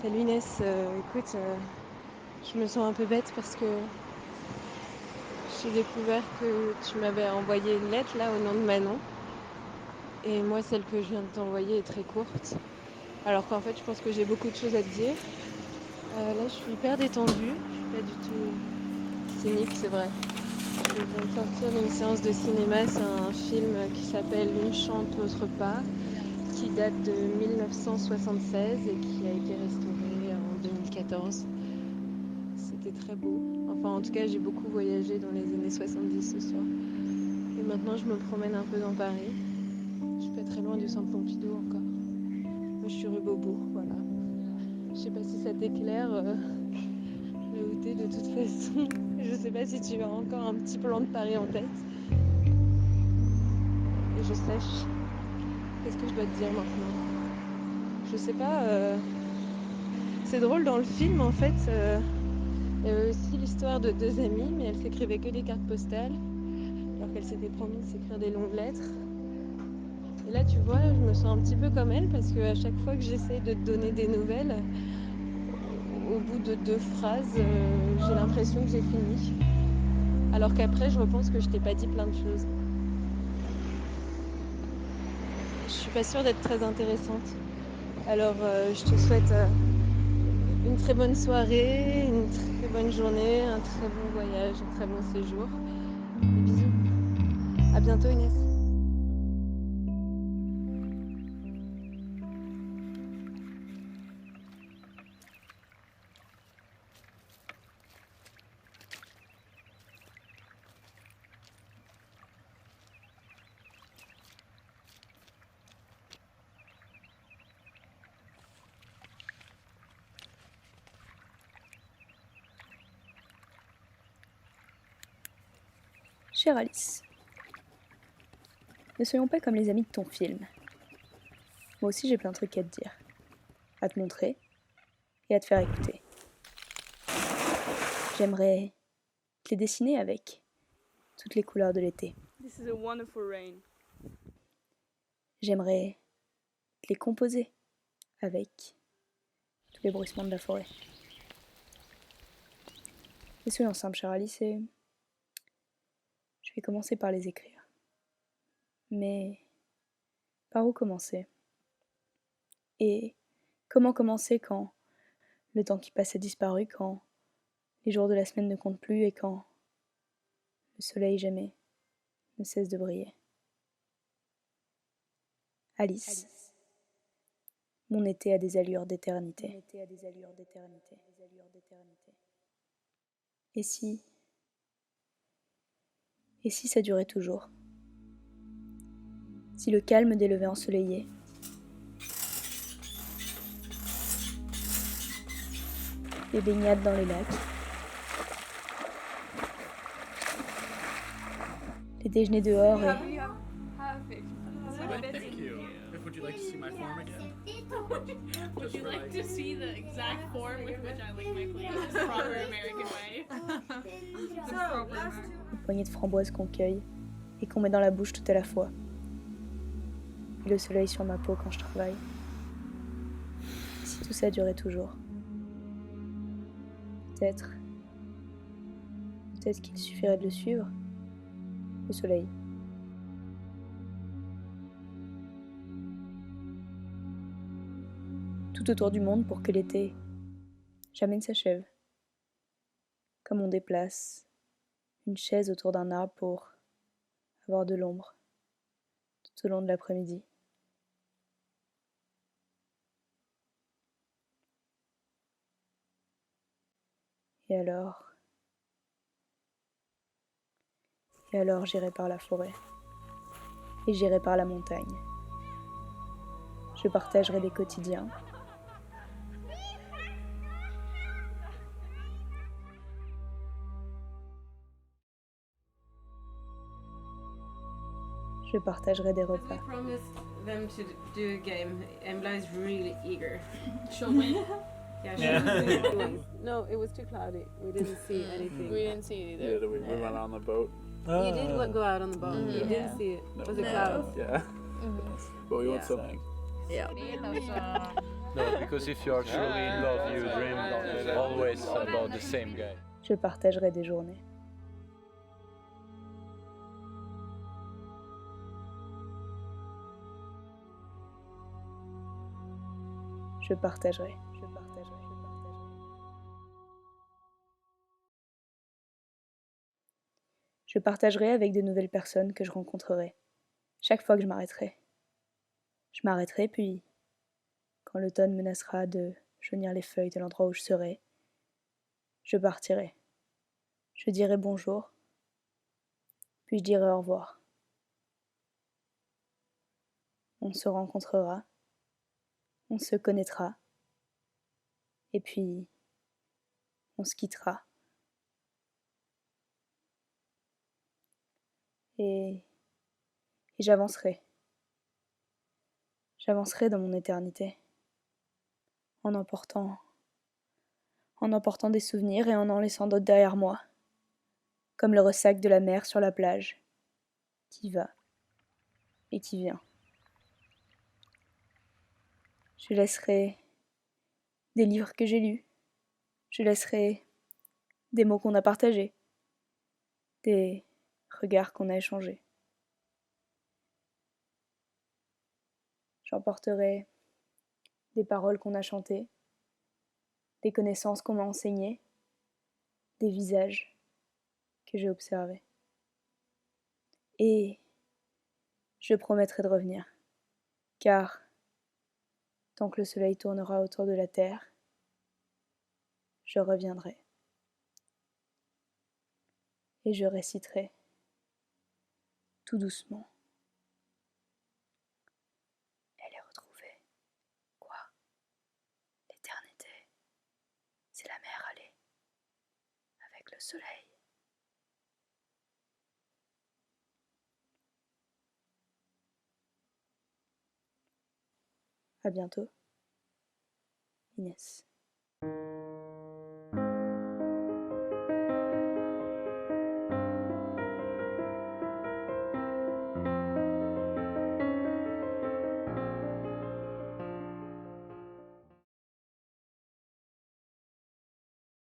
Salut Inès, écoute, je me sens un peu bête parce que j'ai découvert que tu m'avais envoyé une lettre là au nom de Manon. Et moi, celle que je viens de t'envoyer est très courte. Alors qu'en fait, je pense que j'ai beaucoup de choses à te dire. Là, je suis hyper détendue. Je suis pas du tout cynique, c'est vrai. Je viens de sortir d'une séance de cinéma. C'est un film qui s'appelle Une chante, l'autre pas, qui date de 1976 et qui a été restauré en 2014. C'était très beau. Enfin, en tout cas, j'ai beaucoup voyagé dans les années 70 ce soir. Et maintenant, je me promène un peu dans Paris. Je suis pas très loin du centre Pompidou encore. Moi, je suis rue Beaubourg, voilà. Je sais pas si ça t'éclaire là où t'es de toute façon. Je sais pas si tu as encore un petit plan de Paris en tête. Et je sache. Qu'est-ce que je dois te dire maintenant? Je sais pas. C'est drôle dans le film en fait. Il y avait aussi l'histoire de deux amies, mais elles s'écrivaient que des cartes postales. Alors qu'elles s'étaient promis de s'écrire des longues lettres. Et là, tu vois, je me sens un petit peu comme elle parce qu'à chaque fois que j'essaie de te donner des nouvelles, au bout de 2 phrases, j'ai l'impression que j'ai fini. Alors qu'après, je repense que je t'ai pas dit plein de choses. Je suis pas sûre d'être très intéressante. Alors, je te souhaite une très bonne soirée, une très bonne journée, un très bon voyage, un très bon séjour. Et bisous. À bientôt, Inès. Chère Alice, ne soyons pas comme les amis de ton film. Moi aussi j'ai plein de trucs à te dire, à te montrer et à te faire écouter. J'aimerais te les dessiner avec toutes les couleurs de l'été. This is a wonderful rain. J'aimerais te les composer avec tous les bruissements de la forêt. Et soyons simples, chère Alice, et je vais commencer par les écrire. Mais par où commencer? Et comment commencer quand le temps qui passe a disparu, quand les jours de la semaine ne comptent plus et quand le soleil jamais ne cesse de briller? Alice, mon été a des allures d'éternité. Et si ça durait toujours? Si le calme des levées ensoleillées, les baignades dans les lacs, les déjeuners dehors et Thank you. Would you like to see my form again? Would you like to see the exact form with which I lick my plate? The proper American way. The proper American. une poignée de framboises qu'on cueille et qu'on met dans la bouche tout à la fois. Et le soleil sur ma peau quand je travaille. Si tout ça durait toujours. Peut-être qu'il suffirait de le suivre, le soleil. Tout autour du monde pour que l'été jamais ne s'achève. Comme on déplace une chaise autour d'un arbre pour avoir de l'ombre tout au long de l'après-midi. Et alors j'irai par la forêt et j'irai par la montagne. Je partagerai des quotidiens. Je partagerai des repas. We promised them to do a game. Embla is really eager. She'll win. Yeah, Yeah. No, it was too cloudy. We didn't see anything. We didn't see it either. Yeah, we went on the boat. You did go out on the boat. You Yeah. didn't see it. No. Was it clouds? Yeah. But we went Yeah. swimming. Yeah. No, because if you are truly in love, you dream always about the same guy. Je partagerai des journées. Je partagerai. Je partagerai avec de nouvelles personnes que je rencontrerai, chaque fois que je m'arrêterai. Je m'arrêterai, puis, quand l'automne menacera de jaunir les feuilles de l'endroit où je serai, je partirai. Je dirai bonjour, puis je dirai au revoir. On se rencontrera, on se connaîtra, et puis on se quittera. Et j'avancerai. J'avancerai dans mon éternité, en emportant des souvenirs et en laissant d'autres derrière moi, comme le ressac de la mer sur la plage, qui va et qui vient. Je laisserai des livres que j'ai lus, je laisserai des mots qu'on a partagés, des regards qu'on a échangés. J'emporterai des paroles qu'on a chantées, des connaissances qu'on m'a enseignées, des visages que j'ai observés. Et je promettrai de revenir, car tant que le soleil tournera autour de la terre, je reviendrai. Et je réciterai tout doucement. Elle est retrouvée. Quoi? L'éternité, c'est la mer allée, avec le soleil. À bientôt, Inès.